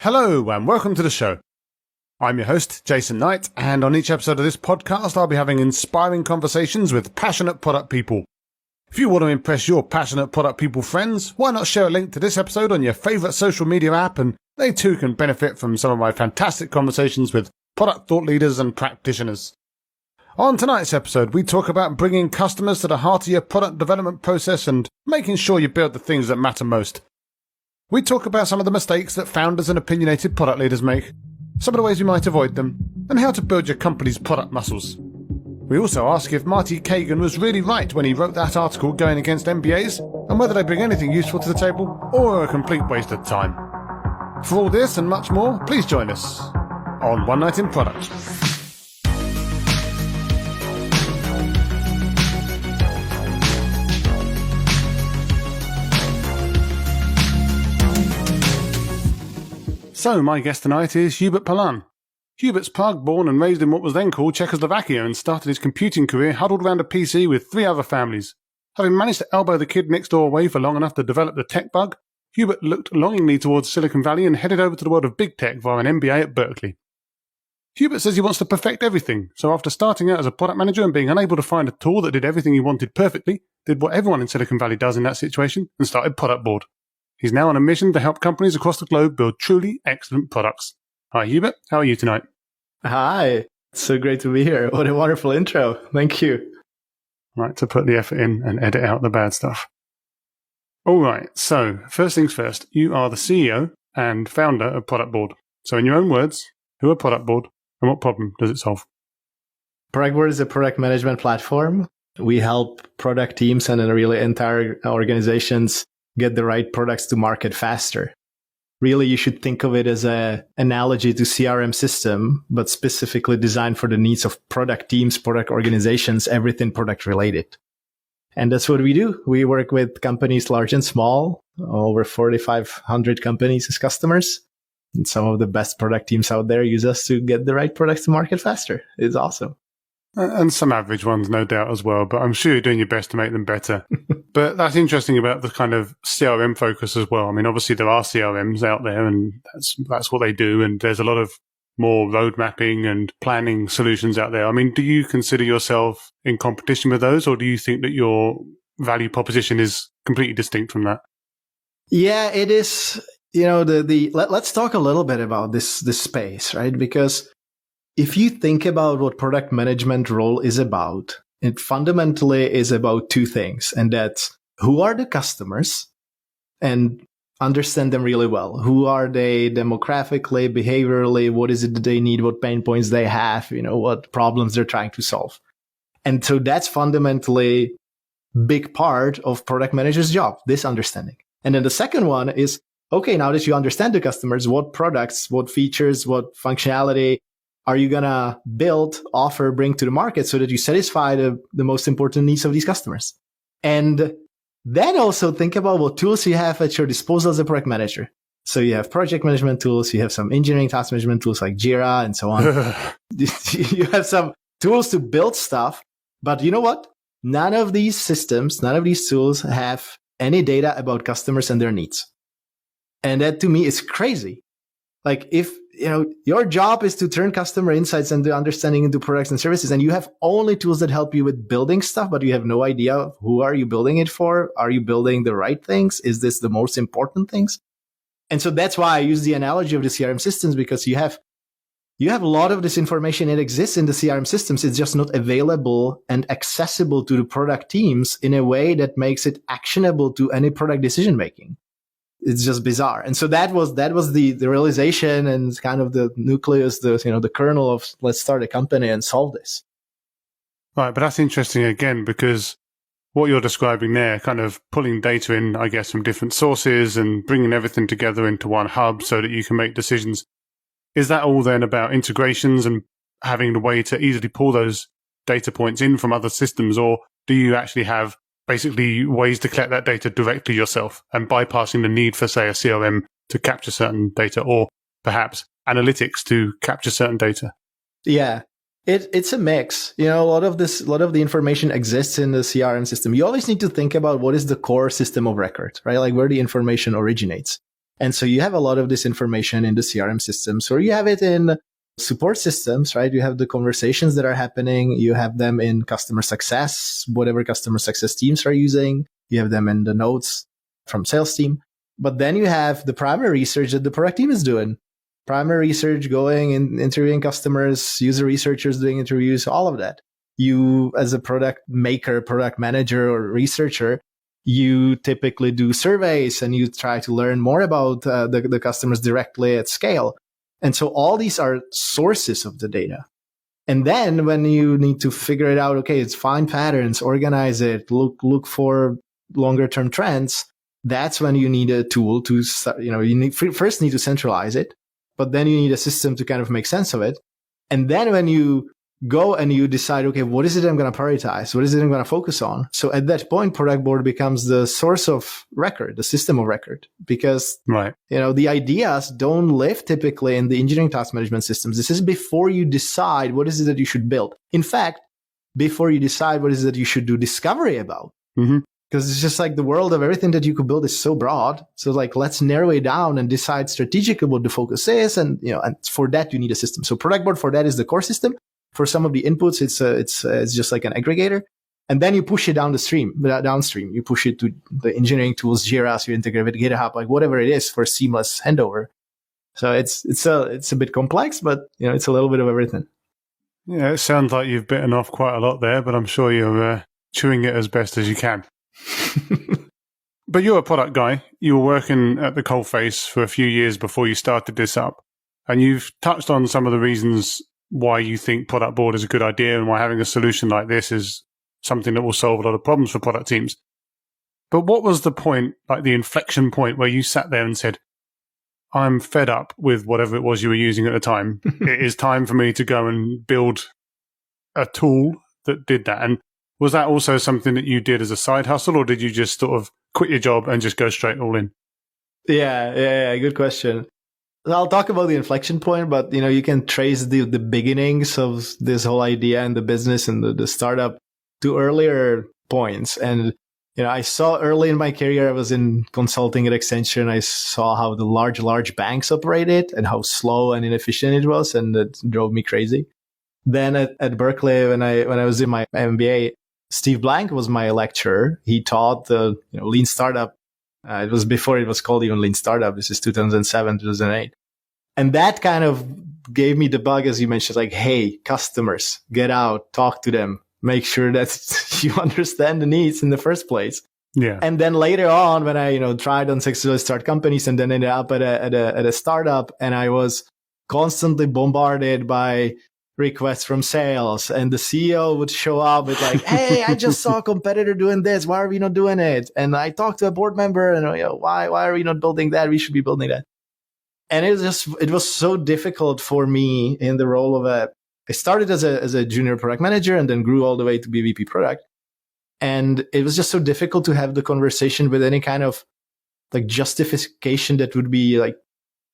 Hello and welcome to the show. I'm your host, Jason Knight, and on each episode of this podcast, I'll be having inspiring conversations with passionate product people. If you want to impress your passionate product people friends, why not share a link to this episode on your favourite social media app, and they too can benefit from some of my fantastic conversations with product thought leaders and practitioners. On tonight's episode, we talk about bringing customers to the heart of your product development process and making sure you build the things that matter most. We talk about some of the mistakes that founders and opinionated product leaders make, some of the ways you might avoid them, and how to build your company's product muscles. We also ask if Marty Kagan was really right when he wrote that article going against MBAs, and whether they bring anything useful to the table or are a complete waste of time. For all this and much more, please join us on One Night in Product. So, my guest tonight is Hubert Palan. Hubert's Prague-born and raised in what was then called Czechoslovakia and started his computing career huddled around a PC with 3 other families. Having managed to elbow the kid next door away for long enough to develop the tech bug, Hubert looked longingly towards Silicon Valley and headed over to the world of big tech via an MBA at Berkeley. Hubert says he wants to perfect everything, so after starting out as a product manager and being unable to find a tool that did everything he wanted perfectly, did what everyone in Silicon Valley does in that situation and started Productboard. He's now on a mission to help companies across the globe build truly excellent products. Hi, Hubert. How are you tonight? Hi. It's so great to be here. What a wonderful intro. Thank you. Right, to put the effort in and edit out the bad stuff. All right, so first things first, you are the CEO and founder of Productboard. So in your own words, who are Productboard and what problem does it solve? Productboard is a product management platform. We help product teams and really entire organizations get the right products to market faster. Really, you should think of it as an analogy to CRM system, but specifically designed for the needs of product teams, product organizations, everything product related. And that's what we do. We work with companies large and small, over 4,500 companies as customers. And some of the best product teams out there use us to get the right products to market faster. It's awesome. And some average ones, no doubt, as well. But I'm sure you're doing your best to make them better. But that's interesting about the kind of CRM focus as well. I mean, obviously there are CRMs out there and that's what they do. And there's a lot of more road mapping and planning solutions out there. I mean, do you consider yourself in competition with those, or do you think that your value proposition is completely distinct from that? Yeah, it is. You know, let's talk a little bit about this space, right? Because if you think about what product management role is about, it fundamentally is about 2 things. And that's who are the customers and understand them really well. Who are they demographically, behaviorally? What is it that they need? What pain points they have? You know, what problems they're trying to solve. And so that's fundamentally big part of product manager's job, this understanding. And then the second one is, okay, now that you understand the customers, what products, what features, what functionality are you going to build, offer, bring to the market so that you satisfy the most important needs of these customers? And then also think about what tools you have at your disposal as a product manager. So you have project management tools, you have some engineering task management tools like Jira and so on. You have some tools to build stuff. But you know what? None of these systems, none of these tools have any data about customers and their needs. And that to me is crazy. Like if, you know, your job is to turn customer insights and the understanding into products and services, and you have only tools that help you with building stuff, but you have no idea who are you building it for? Are you building the right things? Is this the most important things? And so that's why I use the analogy of the CRM systems, because you have a lot of this information. It exists in the CRM systems. It's just not available and accessible to the product teams in a way that makes it actionable to any product decision making. It's just bizarre. And so that was the realization and kind of the nucleus, the kernel of let's start a company and solve this. Right, but that's interesting again, because what you're describing there, kind of pulling data in, I guess, from different sources and bringing everything together into one hub so that you can make decisions. Is that all then about integrations and having the way to easily pull those data points in from other systems, or do you actually have basically ways to collect that data directly yourself and bypassing the need for, say, a CRM to capture certain data, or perhaps analytics to capture certain data? Yeah, it's a mix. You know, a lot of the information exists in the CRM system. You always need to think about what is the core system of record, right? Like where the information originates. And so you have a lot of this information in the CRM systems, or you have it in support systems, right? You have the conversations that are happening. You have them in customer success, whatever customer success teams are using. You have them in the notes from sales team. But then you have the primary research that the product team is doing. Primary research going and interviewing customers, user researchers doing interviews, all of that. You, as a product maker, product manager, or researcher, you typically do surveys and you try to learn more about the customers directly at scale. And so all these are sources of the data. And then when you need to figure it out, okay, it's find patterns, organize it, look for longer term trends. That's when you need a tool to, first need to centralize it, but then you need a system to kind of make sense of it. And then when you go and you decide, okay, what is it I'm going to prioritize? What is it I'm going to focus on? So at that point, Productboard becomes the source of record, the system of record, because the ideas don't live typically in the engineering task management systems. This is before you decide what is it that you should build. In fact, before you decide what is it that you should do discovery about. Mm-hmm. Because it's just like the world of everything that you could build is so broad. So like, let's narrow it down and decide strategically what the focus is. And, and for that, you need a system. So Productboard for that is the core system. For some of the inputs, it's just like an aggregator. And then you push it downstream. You push it to the engineering tools, Jira, so you integrate with GitHub, like whatever it is for seamless handover. So it's a bit complex, but it's a little bit of everything. Yeah, it sounds like you've bitten off quite a lot there, but I'm sure you're chewing it as best as you can. But you're a product guy. You were working at the coalface for a few years before you started this up. And you've touched on some of the reasons why you think Productboard is a good idea and why having a solution like this is something that will solve a lot of problems for product teams. But what was the point, like the inflection point where you sat there and said, I'm fed up with whatever it was you were using at the time. It is time for me to go and build a tool that did that. And was that also something that you did as a side hustle, or did you just sort of quit your job and just go straight all in? Yeah. Good question. I'll talk about the inflection point, but you can trace the beginnings of this whole idea and the business and the startup to earlier points. And I saw early in my career, I was in consulting at Accenture, and I saw how the large banks operated and how slow and inefficient it was, and it drove me crazy. Then at Berkeley, when I was in my MBA, Steve Blank was my lecturer. He taught the lean startup. It was before it was called even lean startup. This is 2007, 2008. And that kind of gave me the bug, as you mentioned, like, hey, customers, get out, talk to them, make sure that you understand the needs in the first place. Yeah. And then later on, when I, tried unsuccessfully start companies and then ended up at a startup, and I was constantly bombarded by requests from sales, and the CEO would show up with like, hey, I just saw a competitor doing this. Why are we not doing it? And I talked to a board member and why are we not building that? We should be building that. And it was so difficult for me in the role of I started as a junior product manager and then grew all the way to be VP product. And it was just so difficult to have the conversation with any kind of like justification that would be like,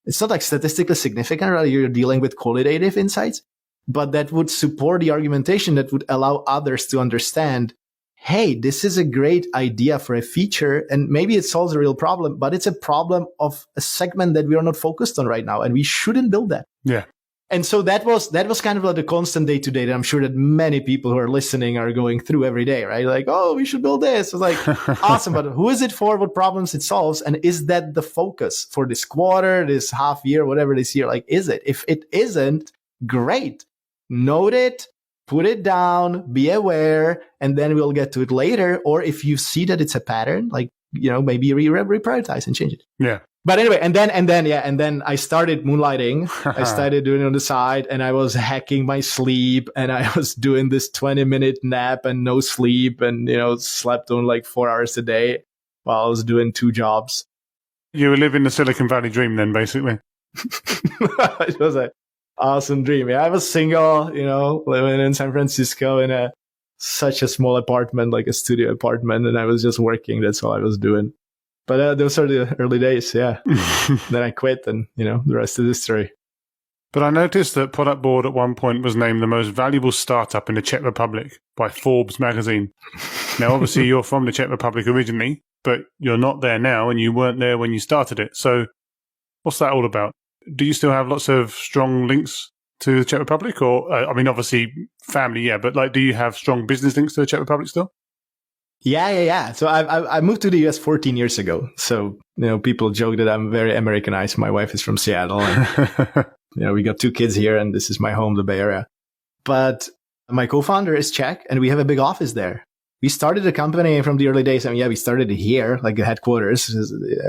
it's not like statistically significant, right? You're dealing with qualitative insights, but that would support the argumentation that would allow others to understand, hey, this is a great idea for a feature, and maybe it solves a real problem, but it's a problem of a segment that we are not focused on right now, and we shouldn't build that. Yeah. And so that was kind of like the constant day to day that I'm sure that many people who are listening are going through every day, right? Like, oh, we should build this. It's like, awesome, but who is it for? What problems it solves? And is that the focus for this quarter, this half year, whatever this year? Like, is it? If it isn't, great. Note it, put it down, be aware, and then we'll get to it later. Or if you see that it's a pattern, like, maybe reprioritize and change it. Yeah. But anyway, and then I started moonlighting. I started doing it on the side, and I was hacking my sleep, and I was doing this 20-minute nap and no sleep, and slept on like 4 hours a day while I was doing 2 jobs. You were living the Silicon Valley dream then, basically. It was an awesome dream. Yeah, I was single, living in San Francisco in such a small apartment, like a studio apartment, and I was just working. That's all I was doing. But those are the early days, yeah. Then I quit, and, the rest is history. But I noticed that Productboard at one point was named the most valuable startup in the Czech Republic by Forbes magazine. Now, obviously, you're from the Czech Republic originally, but you're not there now, and you weren't there when you started it. So What's that all about? Do you still have lots of strong links to the Czech Republic? Or, obviously family, yeah, but like, do you have strong business links to the Czech Republic still? Yeah. So I moved to the US 14 years ago. So, people joke that I'm very Americanized. My wife is from Seattle. And, we got 2 kids here, and this is my home, the Bay Area. But my co-founder is Czech, and we have a big office there. We started the company from the early days. We started it here, like the headquarters,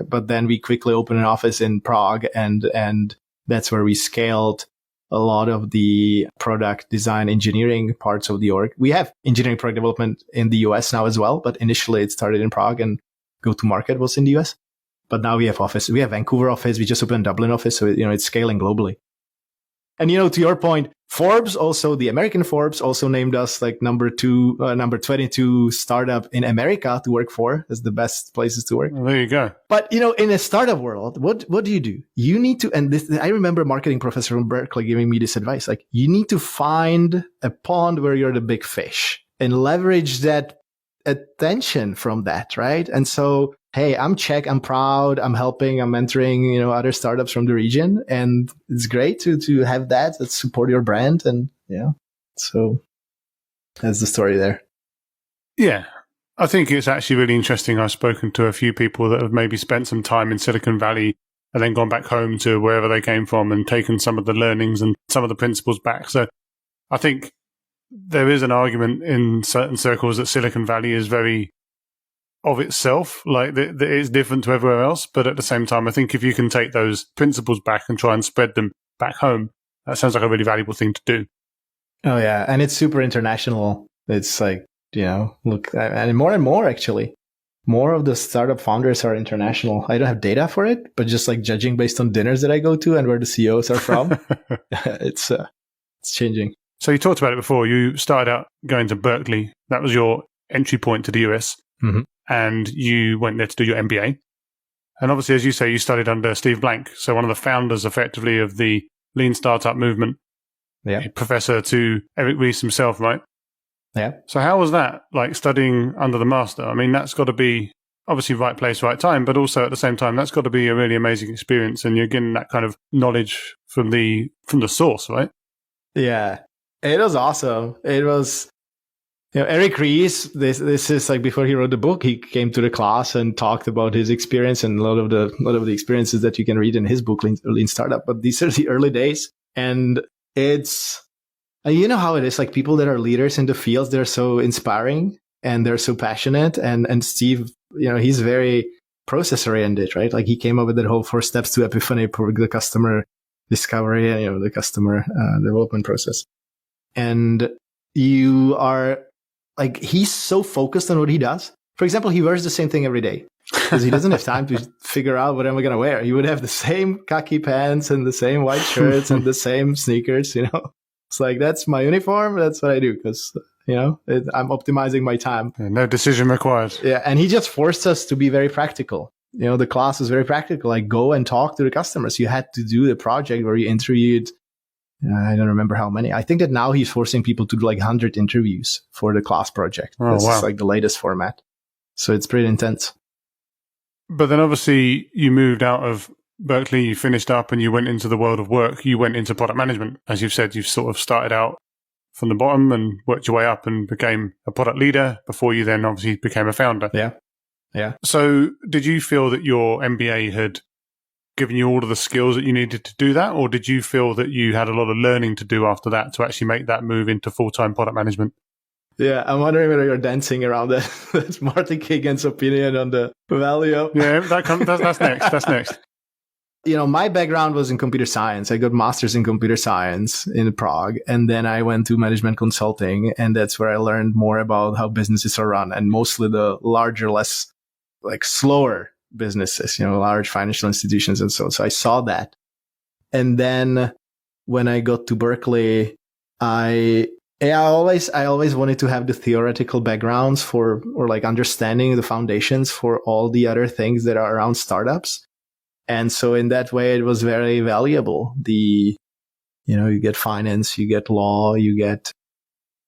but then we quickly opened an office in Prague, and that's where we scaled a lot of the product design engineering parts of the org. We have engineering product development in the US now as well, but initially it started in Prague and go-to-market was in the US. But now we have office. We have Vancouver office. We just opened Dublin office. So, it's scaling globally. And, to your point, Forbes also, the American Forbes also named us like number 22 startup in America to work for as the best places to work. Well, there you go. But, in a startup world, what do? You need to, and this, I remember a marketing professor from Berkeley giving me this advice, like you need to find a pond where you're the big fish and leverage that attention from that, right? And so, hey, I'm Czech, I'm proud, I'm helping, I'm mentoring, other startups from the region. And it's great to have that support your brand. And so that's the story there. Yeah. I think it's actually really interesting. I've spoken to a few people that have maybe spent some time in Silicon Valley and then gone back home to wherever they came from and taken some of the learnings and some of the principles back. So I think there is an argument in certain circles that Silicon Valley is very of itself, like that it's different to everywhere else. But at the same time, I think if you can take those principles back and try and spread them back home, that sounds like a really valuable thing to do. Oh, yeah. And it's super international. It's like, look, and more actually. More of the startup founders are international. I don't have data for it, but just like judging based on dinners that I go to and where the CEOs are from, it's changing. So you talked about it before. You started out going to Berkeley. That was your entry point to the US. Mm-hmm. And you went there to do your MBA. And obviously, as you say, you studied under Steve Blank. So one of the founders, effectively, of the lean startup movement. Yeah. Professor to Eric Ries himself, right? Yeah. So how was that, like studying under the master? I mean, that's got to be obviously right place, right time, but also at the same time, that's got to be a really amazing experience. And you're getting that kind of knowledge from the source, right? Yeah. It was awesome. It was, Eric Ries, this is like before he wrote the book, he came to the class and talked about his experience and a lot of the experiences that you can read in his book, Lean Startup. But these are the early days. And it's, how it is, like people that are leaders in the fields, they're so inspiring and they're so passionate. And Steve, he's very process oriented, right? Like he came up with that whole 4 steps to epiphany for the customer discovery and, the customer development process. And you are like, he's so focused on what he does. For example, he wears the same thing every day because he doesn't have time to figure out what am I going to wear. He would have the same khaki pants and the same white shirts and the same sneakers, It's like, that's my uniform. That's what I do because, I'm optimizing my time. No decision required. Yeah. And he just forced us to be very practical. The class was very practical. Like go and talk to the customers. You had to do the project where you interviewed, I don't remember how many. I think that now he's forcing people to do like 100 interviews for the class project. Oh, this wow. is like the latest format. So it's pretty intense. But then obviously you moved out of Berkeley, you finished up and you went into the world of work. You went into product management. As you've said, you've sort of started out from the bottom and worked your way up and became a product leader before you then obviously became a founder. Yeah. Yeah. So did you feel that your MBA had given you all of the skills that you needed to do that? Or did you feel that you had a lot of learning to do after that to actually make that move into full-time product management? Yeah, I'm wondering whether you're dancing around that's Martin Kagan's opinion on the value of... Yeah, that's next. That's next. My background was in computer science. I got master's in computer science in Prague. And then I went to management consulting. And that's where I learned more about how businesses are run and mostly the larger, less like slower businesses, large financial institutions. And so I saw that. And then when I got to Berkeley, I always wanted to have the theoretical backgrounds or like understanding the foundations for all the other things that are around startups. And so in that way, it was very valuable. You get finance, you get law, you get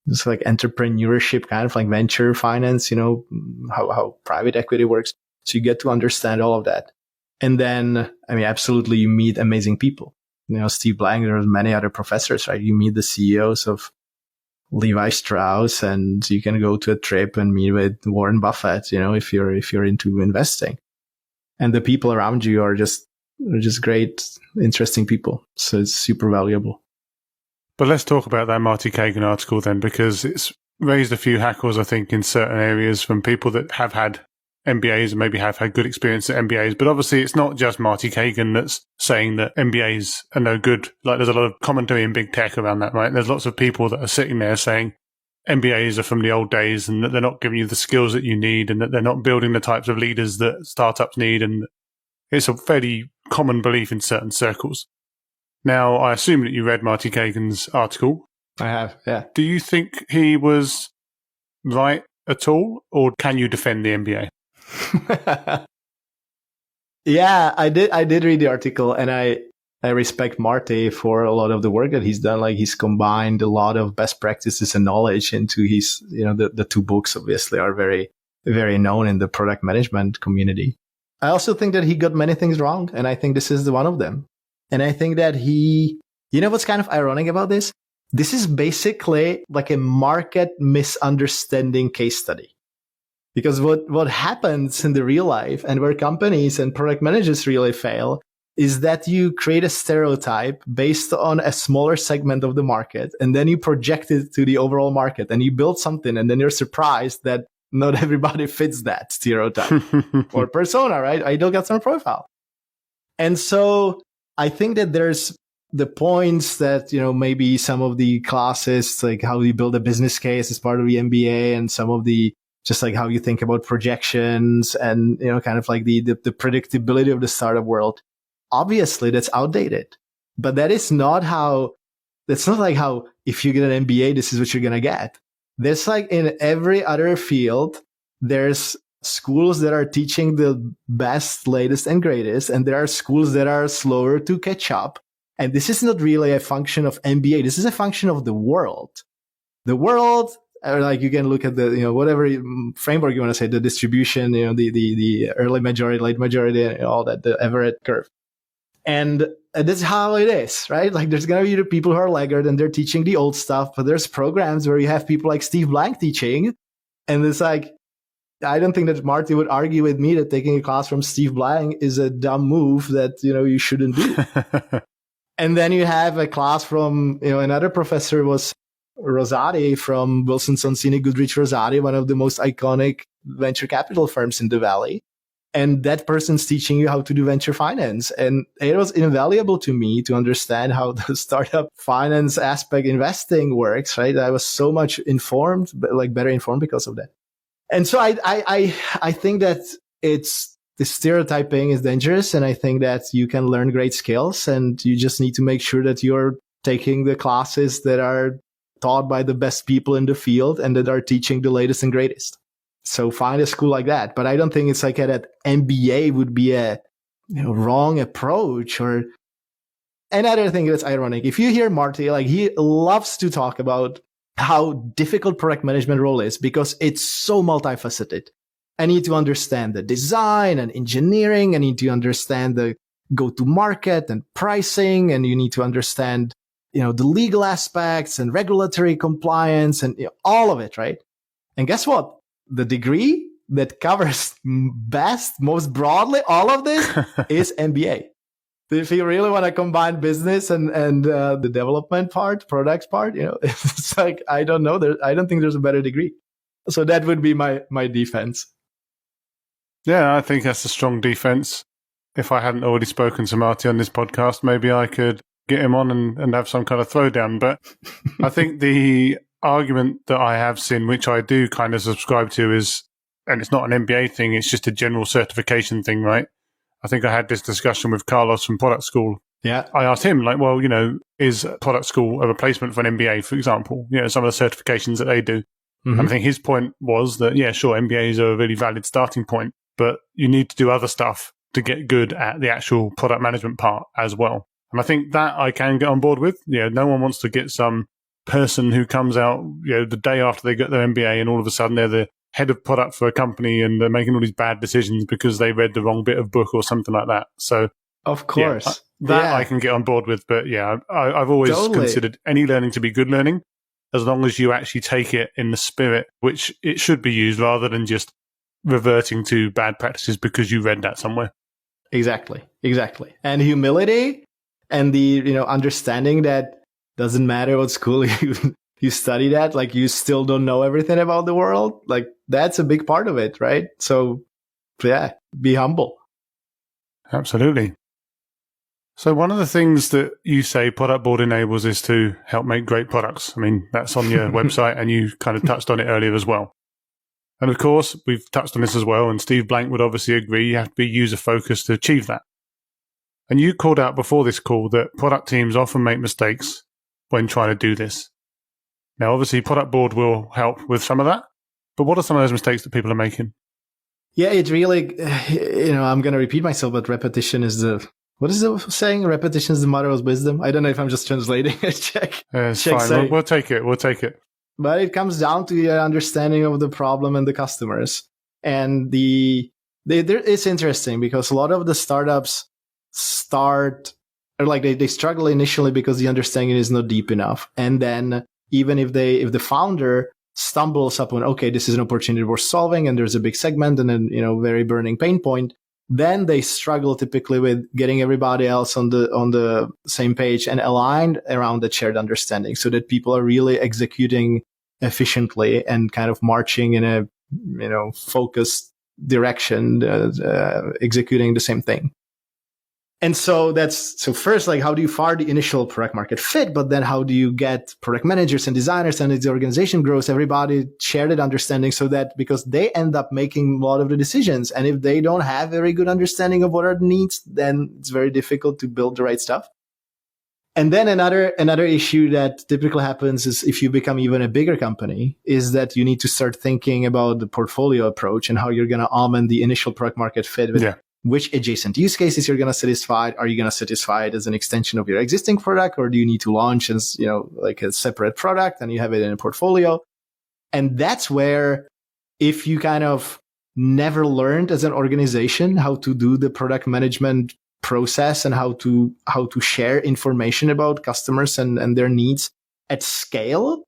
just like entrepreneurship, kind of like venture finance, how private equity works. So you get to understand all of that. And then, I mean, absolutely, you meet amazing people. Steve Blank, there's many other professors, right? You meet the CEOs of Levi Strauss, and you can go to a trip and meet with Warren Buffett, if you're into investing. And the people around you are just great, interesting people. So it's super valuable. But let's talk about that Marty Kagan article then, because it's raised a few hackles, I think, in certain areas from people that have had MBAs and maybe have had good experience at MBAs. But obviously it's not just Marty Kagan that's saying that MBAs are no good. Like, there's a lot of commentary in big tech around that, right? There's lots of people that are sitting there saying MBAs are from the old days and that they're not giving you the skills that you need and that they're not building the types of leaders that startups need. And it's a fairly common belief in certain circles. Now, I assume that you read Marty Kagan's article. I have, yeah. Do you think he was right at all, or can you defend the MBA? Yeah, I did read the article, and I respect Marty for a lot of the work that he's done. Like, he's combined a lot of best practices and knowledge into his, the two books obviously are very, very known in the product management community. I also think that he got many things wrong, and I think this is one of them. And I think that what's kind of ironic about this? This is basically like a market misunderstanding case study. Because what happens in the real life and where companies and product managers really fail is that you create a stereotype based on a smaller segment of the market, and then you project it to the overall market, and you build something, and then you're surprised that not everybody fits that stereotype or persona, right? Ideal customer profile. And so I think that there's the points that, maybe some of the classes, like how you build a business case as part of the MBA, and some of the just like how you think about projections and, kind of like the predictability of the startup world. Obviously, that's outdated. But that's not like how if you get an MBA, this is what you're going to get. There's like in every other field, there's schools that are teaching the best, latest, and greatest. And there are schools that are slower to catch up. And this is not really a function of MBA. This is a function of the world. The world, or like you can look at the, whatever framework you want to say, the distribution, the early majority, late majority, all that, the Everett curve. And that's how it is, right? Like, there's going to be the people who are laggard and they're teaching the old stuff, but there's programs where you have people like Steve Blank teaching. And it's like, I don't think that Marty would argue with me that taking a class from Steve Blank is a dumb move that, you shouldn't do. And then you have a class from, another professor was Rosati from Wilson Sonsini Goodrich Rosati, one of the most iconic venture capital firms in the Valley. And that person's teaching you how to do venture finance. And it was invaluable to me to understand how the startup finance aspect investing works, right? I was so much informed, like better informed because of that. And so I think that the stereotyping is dangerous. And I think that you can learn great skills, and you just need to make sure that you're taking the classes that are taught by the best people in the field and that are teaching the latest and greatest. So find a school like that. But I don't think it's like that MBA would be a wrong approach. Or another thing that's ironic, if you hear Marty, like, he loves to talk about how difficult product management role is because it's so multifaceted. I need to understand the design and engineering. I need to understand the go-to-market and pricing. And you need to understand, the legal aspects and regulatory compliance and all of it, right? And guess what? The degree that covers best, most broadly, all of this is MBA. If you really want to combine business and the development part, products part, it's like, I don't know. I don't think there's a better degree. So that would be my defense. Yeah, I think that's a strong defense. If I hadn't already spoken to Marty on this podcast, maybe I could get him on and have some kind of throwdown. But I think the argument that I have seen, which I do kind of subscribe to, is, and it's not an MBA thing, it's just a general certification thing, right? I think I had this discussion with Carlos from Product School. Yeah. I asked him, like, well, is Product School a replacement for an MBA, for example? Some of the certifications that they do. Mm-hmm. And I think his point was that, yeah, sure, MBAs are a really valid starting point, but you need to do other stuff to get good at the actual product management part as well. And I think that I can get on board with. No one wants to get some person who comes out, the day after they get their MBA and all of a sudden they're the head of product for a company and they're making all these bad decisions because they read the wrong bit of book or something like that. So, of course, I can get on board with. But yeah, I've always considered any learning to be good learning, as long as you actually take it in the spirit which it should be used, rather than just reverting to bad practices because you read that somewhere. Exactly. And humility and the understanding that doesn't matter what school you studied at, like you still don't know everything about the world. Like that's a big part of it, right? So yeah, be humble. Absolutely. So one of the things that you say Productboard enables is to help make great products. I mean, that's on your website, and you kind of touched on it earlier as well. And of course, we've touched on this as well, and Steve Blank would obviously agree, you have to be user-focused to achieve that. And you called out before this call that product teams often make mistakes when trying to do this. Now, obviously, Productboard will help with some of that, but what are some of those mistakes that people are making? Yeah, it really, I'm going to repeat myself, but repetition is what is the saying? Repetition is the mother of wisdom. I don't know if I'm just translating a Czech. It's fine. We'll take it. But it comes down to your understanding of the problem and the customers. And it's interesting because a lot of the startups they struggle initially because the understanding is not deep enough. And then even if the founder stumbles upon, okay, this is an opportunity worth solving and there's a big segment and a very burning pain point, then they struggle typically with getting everybody else on the same page and aligned around the shared understanding so that people are really executing efficiently and kind of marching in a focused direction, executing the same thing. And so first, like, how do you fire the initial product market fit? But then how do you get product managers and designers, and as the organization grows, everybody share that understanding so that, because they end up making a lot of the decisions. And if they don't have very good understanding of what are the needs, then it's very difficult to build the right stuff. And then another issue that typically happens is if you become even a bigger company is that you need to start thinking about the portfolio approach and how you're going to augment the initial product market fit with which adjacent use cases you're going to satisfy. Are you going to satisfy it as an extension of your existing product, or do you need to launch as, like a separate product and you have it in a portfolio? And that's where, if you kind of never learned as an organization how to do the product management process and how to share information about customers and their needs at scale,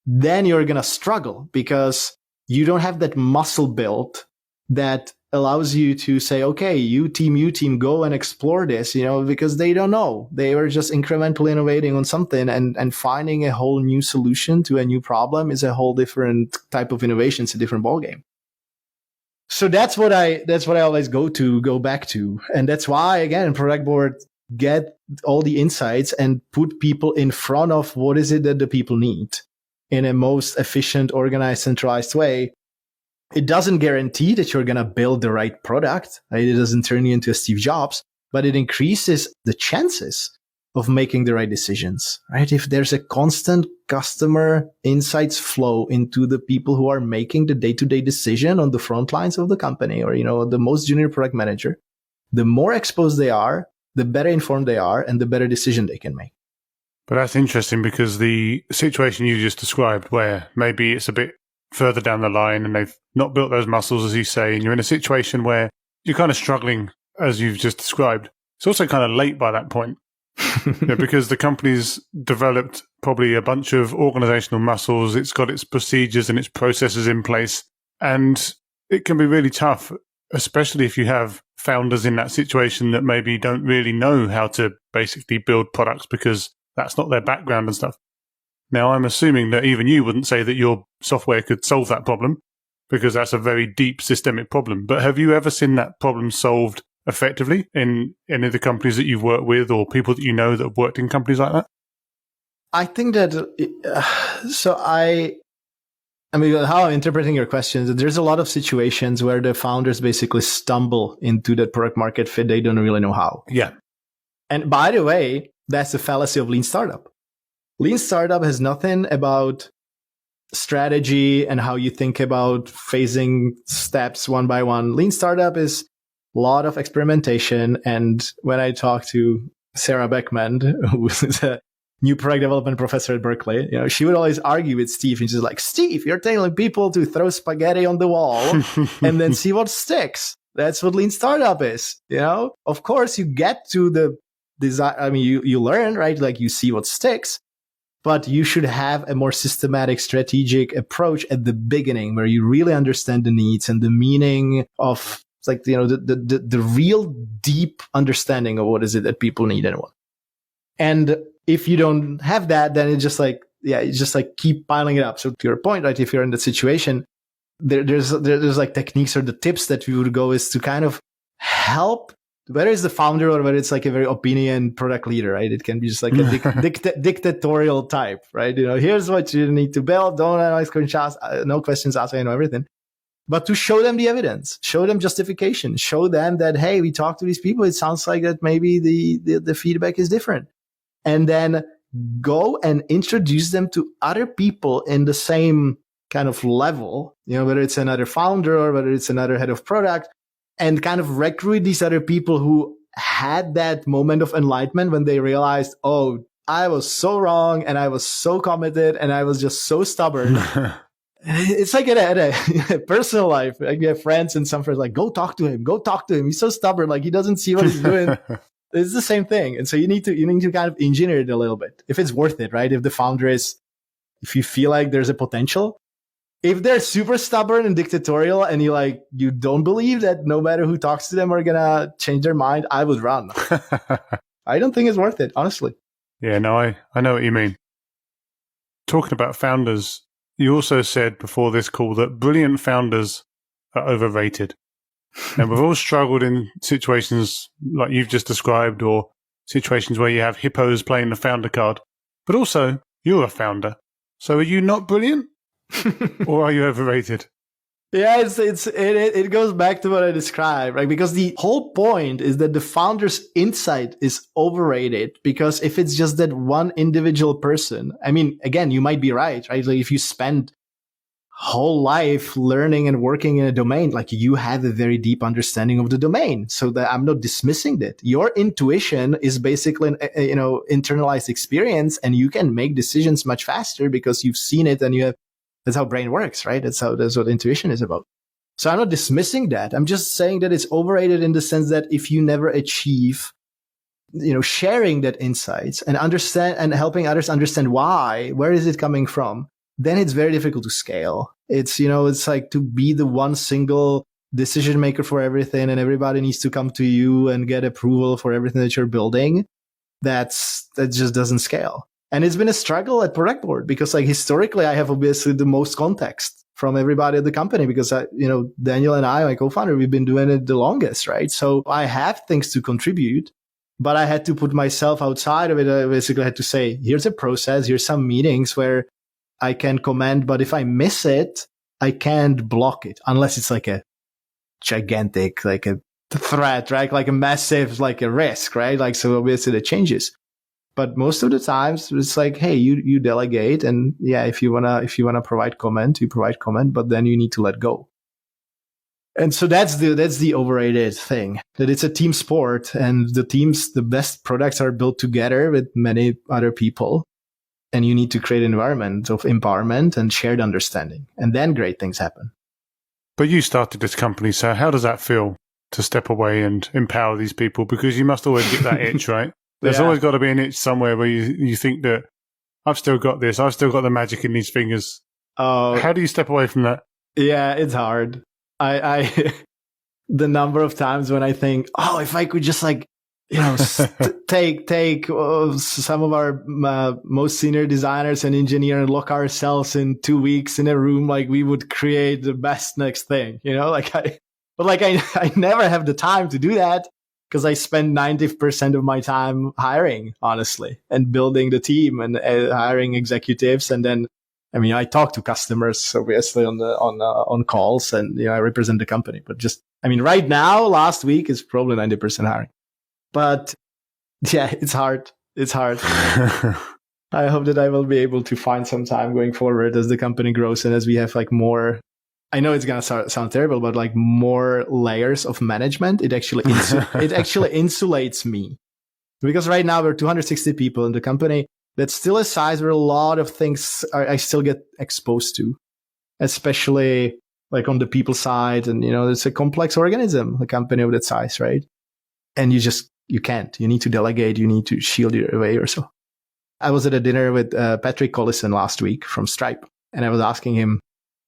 then you're going to struggle because you don't have that muscle built that allows you to say, okay, you team, go and explore this, because they don't know. They were just incrementally innovating on something, and finding a whole new solution to a new problem is a whole different type of innovation. It's a different ballgame. So that's what I always go back to. And that's why, again, Productboard get all the insights and put people in front of what is it that the people need in a most efficient, organized, centralized way. It doesn't guarantee that you're going to build the right product. Right? It doesn't turn you into a Steve Jobs, but it increases the chances of making the right decisions, right? If there's a constant customer insights flow into the people who are making the day-to-day decision on the front lines of the company, or, the most junior product manager, the more exposed they are, the better informed they are, and the better decision they can make. But that's interesting, because the situation you just described, where maybe it's a bit further down the line and they've not built those muscles, as you say, and you're in a situation where you're kind of struggling, as you've just described, it's also kind of late by that point. Because the company's developed probably a bunch of organizational muscles, it's got its procedures and its processes in place, and it can be really tough, especially if you have founders in that situation that maybe don't really know how to basically build products because that's not their background and stuff. Now, I'm assuming that even you wouldn't say that your software could solve that problem, because that's a very deep systemic problem. But have you ever seen that problem solved effectively in any of the companies that you've worked with, or people that you know that have worked in companies like that? I think that, I mean, how I'm interpreting your question is that there's a lot of situations where the founders basically stumble into that product market fit. They don't really know how. Yeah. And by the way, that's the fallacy of lean startup. Lean startup has nothing about strategy and how you think about phasing steps one by one. Lean startup is a lot of experimentation. And when I talk to Sarah Beckman, who is a new product development professor at Berkeley, she would always argue with Steve, and she's like, Steve, you're telling people to throw spaghetti on the wall and then see what sticks. That's what lean startup is. Of course, you get to the design. I mean, you learn, right? Like, you see what sticks, but you should have a more systematic, strategic approach at the beginning, where you really understand the needs and the meaning of, like, the real deep understanding of what is it that people need and want. And if you don't have that, then it's just like, keep piling it up. So to your point, right? If you're in that situation, there's like techniques or the tips that we would go is to kind of help, whether it's the founder or whether it's like a very opinion product leader, right? It can be just like a dictatorial type, right? Here's what you need to build. Don't ask questions, no questions asked, I know everything. But to show them the evidence, show them justification, show them that, hey, we talked to these people. It sounds like that maybe the feedback is different. And then go and introduce them to other people in the same kind of level, whether it's another founder or whether it's another head of product, and kind of recruit these other people who had that moment of enlightenment when they realized, oh, I was so wrong and I was so committed and I was just so stubborn. It's like at a personal life. Like, you have friends, and some friends like, go talk to him. He's so stubborn. Like, he doesn't see what he's doing. It's the same thing. And so you need to kind of engineer it a little bit. If it's worth it, right? If the founder if you feel like there's a potential, if they're super stubborn and dictatorial and you don't believe that no matter who talks to them are going to change their mind, I would run. I don't think it's worth it, honestly. Yeah, no, I know what you mean. Talking about founders, you also said before this call that brilliant founders are overrated. And we've all struggled in situations like you've just described, or situations where you have hippos playing the founder card. But also, you're a founder. So are you not brilliant? Or are you overrated? Yeah, it goes back to what I described, right? Because the whole point is that the founder's insight is overrated, because if it's just that one individual person, I mean, again, you might be right? Like, if you spend whole life learning and working in a domain, like, you have a very deep understanding of the domain. So that I'm not dismissing that. Your intuition is basically an, internalized experience, and you can make decisions much faster because you've seen it and that's how brain works, right? That's what intuition is about. So I'm not dismissing that. I'm just saying that it's overrated in the sense that if you never achieve, sharing that insights and understand and helping others understand where is it coming from, then it's very difficult to scale. It's like to be the one single decision maker for everything, and everybody needs to come to you and get approval for everything that you're building. That just doesn't scale. And it's been a struggle at Productboard because, like, historically, I have obviously the most context from everybody at the company because Daniel and I, my co-founder, we've been doing it the longest, right? So I have things to contribute, but I had to put myself outside of it. I basically had to say, here's a process, here's some meetings where I can comment, but if I miss it, I can't block it unless it's like a gigantic, like a threat, right? Like a massive, like a risk, right? Like, so obviously it changes. But most of the times it's like, hey, you delegate, and yeah, if you wanna provide comment, you provide comment, but then you need to let go. And so that's the overrated thing, that it's a team sport, and the best products are built together with many other people, and you need to create an environment of empowerment and shared understanding, and then great things happen. But you started this company, so how does that feel to step away and empower these people? Because you must always get that itch, right? There's always got to be an itch somewhere where you think that I've still got this. I've still got the magic in these fingers. How do you step away from that? Yeah, it's hard. I the number of times when I think, if I could just take some of our most senior designers and engineers and lock ourselves in 2 weeks in a room, like, we would create the best next thing, I never have the time to do that. Because I spend 90% of my time hiring, honestly, and building the team and hiring executives. And then, I talk to customers, obviously, on calls, and, I represent the company. But right now, last week is probably 90% hiring. But yeah, it's hard. It's hard. I hope that I will be able to find some time going forward as the company grows and as we have more. I know it's going to sound terrible, but more layers of management, it actually insulates me. Because right now we're 260 people in the company. that's still a size where a lot of things I still get exposed to, especially like on the people side. And, it's a complex organism, a company of that size, right? And you can't. You need to delegate. You need to shield your way or so. I was at a dinner with Patrick Collison last week from Stripe, and I was asking him,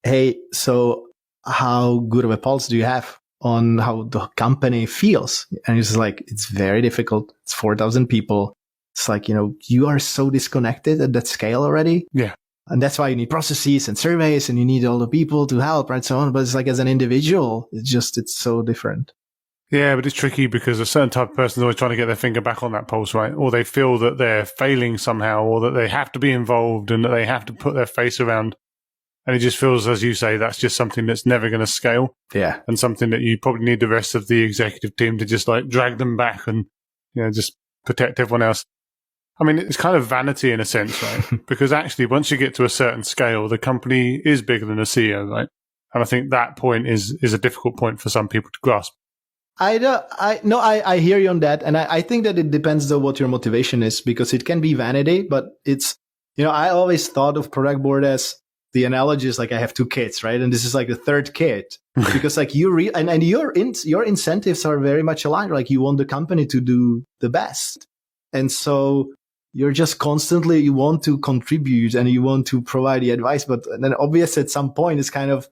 hey, so how good of a pulse do you have on how the company feels? And he's like, it's very difficult. It's 4,000 people. It's like, you are so disconnected at that scale already. Yeah. And that's why you need processes and surveys, and you need all the people to help, right? So on. But it's like, as an individual, it's so different. Yeah, but it's tricky because a certain type of person is always trying to get their finger back on that pulse, right? Or they feel that they're failing somehow, or that they have to be involved and that they have to put their face around. And it just feels, as you say, that's just something that's never going to scale. Yeah. And something that you probably need the rest of the executive team to just like drag them back and, just protect everyone else. I mean, it's kind of vanity in a sense, right? Because actually, once you get to a certain scale, the company is bigger than a CEO, right? And I think that point is a difficult point for some people to grasp. I hear you on that. And I think that it depends on what your motivation is, because it can be vanity, but it's, I always thought of Productboard as the analogy is like I have two kids, right? And this is like the third kid, because like and your incentives are very much aligned. Like you want the company to do the best. And so you're just constantly, you want to contribute and you want to provide the advice. But then obviously at some point it's kind of,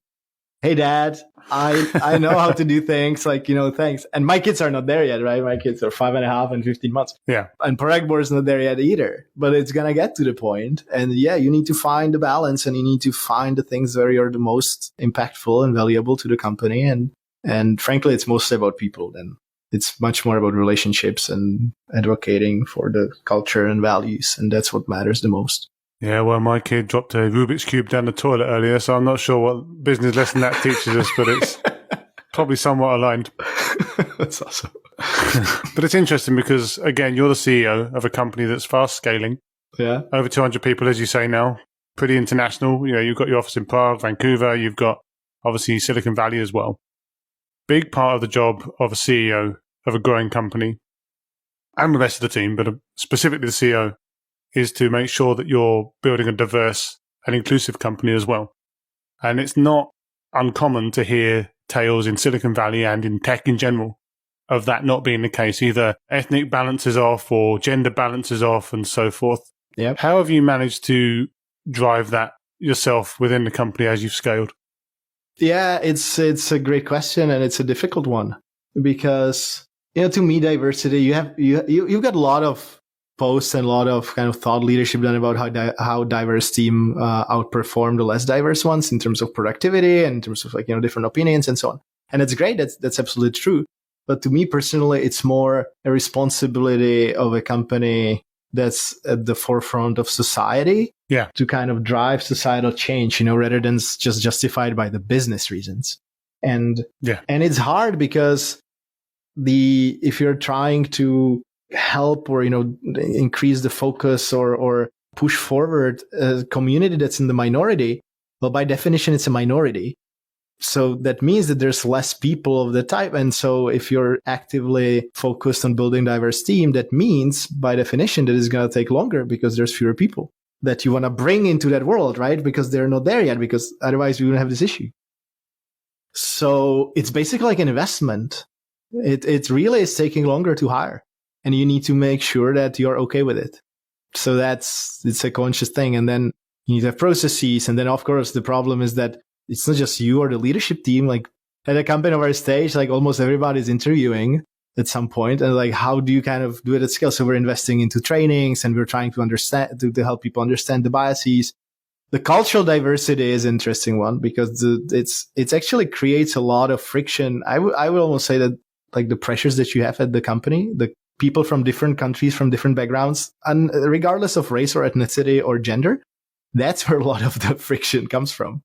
hey, Dad, I know how to do things, like, thanks. And my kids are not there yet, right? My kids are 5.5 and 15 months. Yeah. And Productboard is not there yet either, but it's going to get to the point. And yeah, you need to find the balance, and you need to find the things where you're the most impactful and valuable to the company. And frankly, it's mostly about people then. It's much more about relationships and advocating for the culture and values. And that's what matters the most. Yeah, well, my kid dropped a Rubik's Cube down the toilet earlier, so I'm not sure what business lesson that teaches us, but it's probably somewhat aligned. That's awesome. But it's interesting because, again, you're the CEO of a company that's fast scaling. Yeah. Over 200 people, as you say now, pretty international. You've got your office in Prague, Vancouver, you've got obviously Silicon Valley as well. Big part of the job of a CEO of a growing company, and the rest of the team, but specifically the CEO, is to make sure that you're building a diverse and inclusive company as well. And it's not uncommon to hear tales in Silicon Valley and in tech in general of that not being the case. Either ethnic balance is off or gender balance is off and so forth. Yep. How have you managed to drive that yourself within the company as you've scaled? Yeah, it's a great question, and it's a difficult one because, to me, diversity, you've got a lot of posts and a lot of kind of thought leadership done about how diverse team outperform the less diverse ones in terms of productivity and in terms of different opinions and so on. And it's great. That's absolutely true. But to me personally, it's more a responsibility of a company that's at the forefront of society. Yeah. To kind of drive societal change, rather than just justified by the business reasons. And it's hard because if you're trying to help or increase the focus or push forward a community that's in the minority, well, by definition it's a minority, so that means that there's less people of the type. And so if you're actively focused on building diverse team, that means by definition that it's going to take longer because there's fewer people that you want to bring into that world, right? Because they're not there yet, because otherwise we wouldn't have this issue. So it's basically like an investment. It really is taking longer to hire. And you need to make sure that you're okay with it. So it's a conscious thing. And then you need to have processes. And then, of course, the problem is that it's not just you or the leadership team. Like at a company of our stage, like almost everybody's interviewing at some point. And like, how do you kind of do it at scale? So we're investing into trainings, and we're trying to understand, to help people understand the biases. The cultural diversity is an interesting one because it's actually creates a lot of friction. I would almost say that like the pressures that you have at the company, the people from different countries, from different backgrounds, and regardless of race or ethnicity or gender, that's where a lot of the friction comes from.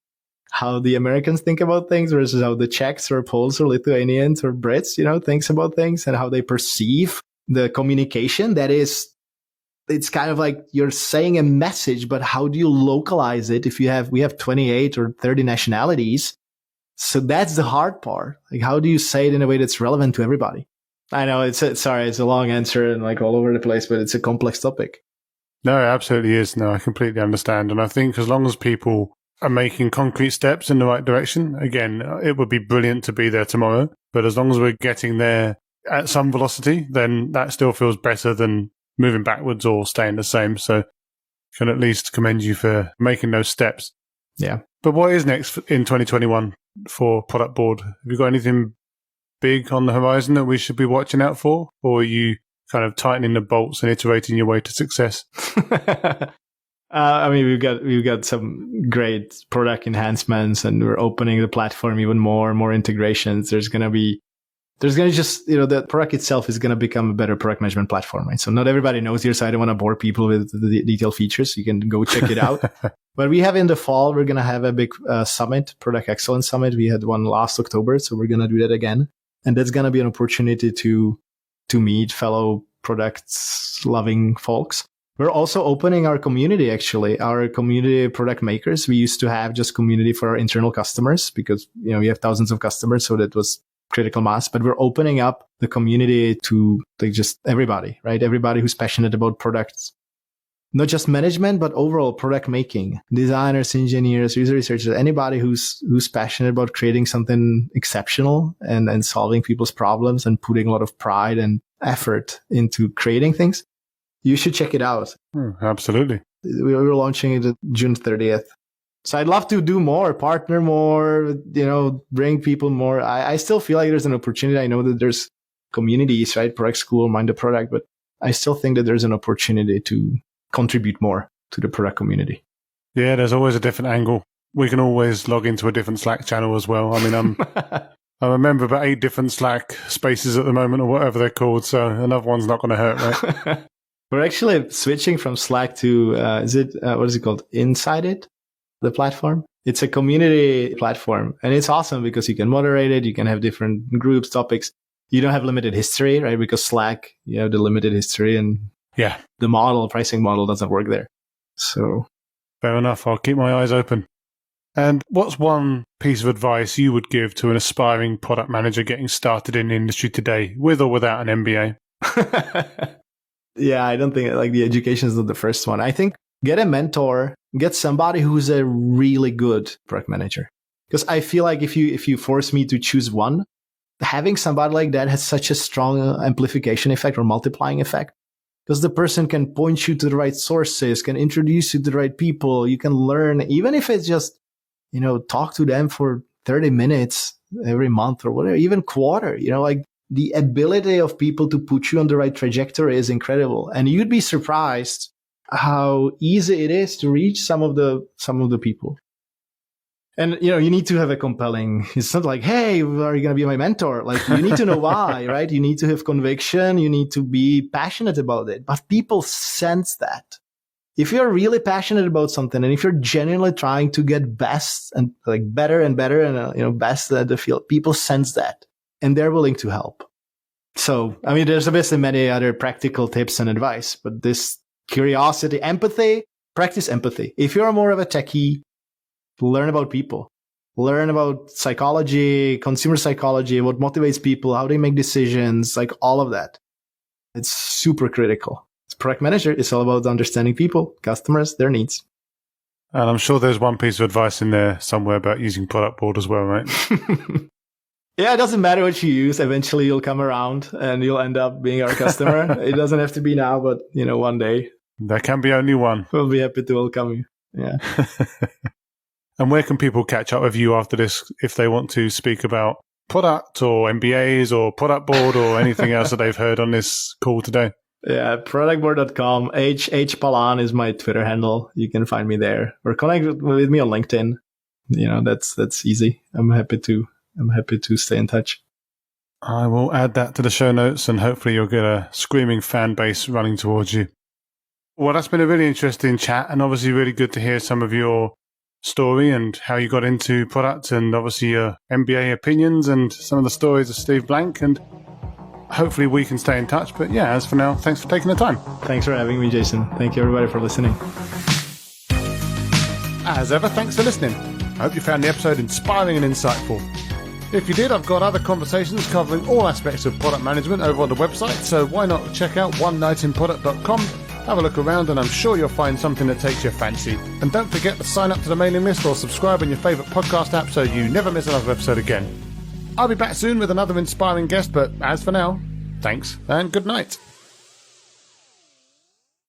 How the Americans think about things versus how the Czechs or Poles or Lithuanians or Brits, thinks about things, and how they perceive the communication. It's kind of like you're saying a message, but how do you localize it if we have 28 or 30 nationalities? So that's the hard part. Like, how do you say it in a way that's relevant to everybody? I know it's a long answer and like all over the place, but it's a complex topic. No, it absolutely is. No, I completely understand. And I think as long as people are making concrete steps in the right direction, again, it would be brilliant to be there tomorrow. But as long as we're getting there at some velocity, then that still feels better than moving backwards or staying the same. So can at least commend you for making those steps. Yeah. But what is next in 2021 for Productboard? Have you got anything big on the horizon that we should be watching out for? Or are you kind of tightening the bolts and iterating your way to success? I mean, we've got some great product enhancements, and we're opening the platform even more integrations. There's going to just, the product itself is going to become a better product management platform, right? So not everybody knows here, so I don't want to bore people with the detailed features. You can go check it out. But we have in the fall, we're going to have a big summit, Product Excellence Summit. We had one last October, so we're going to do that again. And that's going to be an opportunity to meet fellow products loving folks. We're also opening our community, actually, our community product makers. We used to have just community for our internal customers because, we have thousands of customers. So that was critical mass, but we're opening up the community to just everybody, right? Everybody who's passionate about products, not just management, but overall product making, designers, engineers, user researchers, anybody who's passionate about creating something exceptional and solving people's problems and putting a lot of pride and effort into creating things. You should check it out. Absolutely. We're launching it June 30th. So I'd love to do more, partner more, bring people more. I still feel like there's an opportunity. I know that there's communities, right? Product School, Mind the Product, but I still think that there's an opportunity to contribute more to the product community. Yeah, there's always a different angle. We can always log into a different Slack channel as well. I mean, I remember about 8 different Slack spaces at the moment or whatever they're called. So another one's not going to hurt, right? We're actually switching from Slack to, what is it called? Inside It, the platform. It's a community platform, and it's awesome because you can moderate it. You can have different groups, topics. You don't have limited history, right? Because Slack, you have the limited history, and the pricing model doesn't work there. So fair enough. I'll keep my eyes open. And what's one piece of advice you would give to an aspiring product manager getting started in the industry today, with or without an MBA? Yeah, I don't think the education is not the first one. I think get a mentor, get somebody who's a really good product manager. Because I feel like if you force me to choose one, having somebody like that has such a strong amplification effect or multiplying effect. Because the person can point you to the right sources, can introduce you to the right people. You can learn, even if it's just, talk to them for 30 minutes every month or whatever, even quarter, the ability of people to put you on the right trajectory is incredible. And you'd be surprised how easy it is to reach some of the people. And, you need to have a compelling, it's not like, hey, are you going to be my mentor? You need to know why, right? You need to have conviction. You need to be passionate about it. But people sense that. If you're really passionate about something, and if you're genuinely trying to get best and better and better and, best at the field, people sense that and they're willing to help. So, I mean, there's obviously many other practical tips and advice, but this curiosity, empathy, practice empathy. If you're more of a techie, learn about people, learn about psychology, consumer psychology, what motivates people, how they make decisions, all of that. It's super critical. As product manager, it's all about understanding people, customers, their needs. And I'm sure there's one piece of advice in there somewhere about using Productboard as well, right? Yeah, it doesn't matter what you use. Eventually you'll come around and you'll end up being our customer. It doesn't have to be now, but one day. There can be only one. We'll be happy to welcome you. Yeah. And where can people catch up with you after this if they want to speak about product or MBAs or Productboard or anything else that they've heard on this call today? Yeah, productboard.com. H Palan is my Twitter handle. You can find me there. Or connect with me on LinkedIn. That's easy. I'm happy to stay in touch. I will add that to the show notes, and hopefully you'll get a screaming fan base running towards you. Well, that's been a really interesting chat, and obviously really good to hear some of your story and how you got into product, and obviously your MBA opinions and some of the stories of Steve Blank, and hopefully we can stay in touch. But yeah, as for now, thanks for taking the time. Thanks for having me, Jason. Thank you, everybody, for listening. As ever, thanks for listening. I hope you found the episode inspiring and insightful. If you did, I've got other conversations covering all aspects of product management over on the website, so why not check out onenightinproduct.com Have a look around and I'm sure you'll find something that takes your fancy. And don't forget to sign up to the mailing list or subscribe on your favourite podcast app so you never miss another episode again. I'll be back soon with another inspiring guest, but as for now, thanks and good night.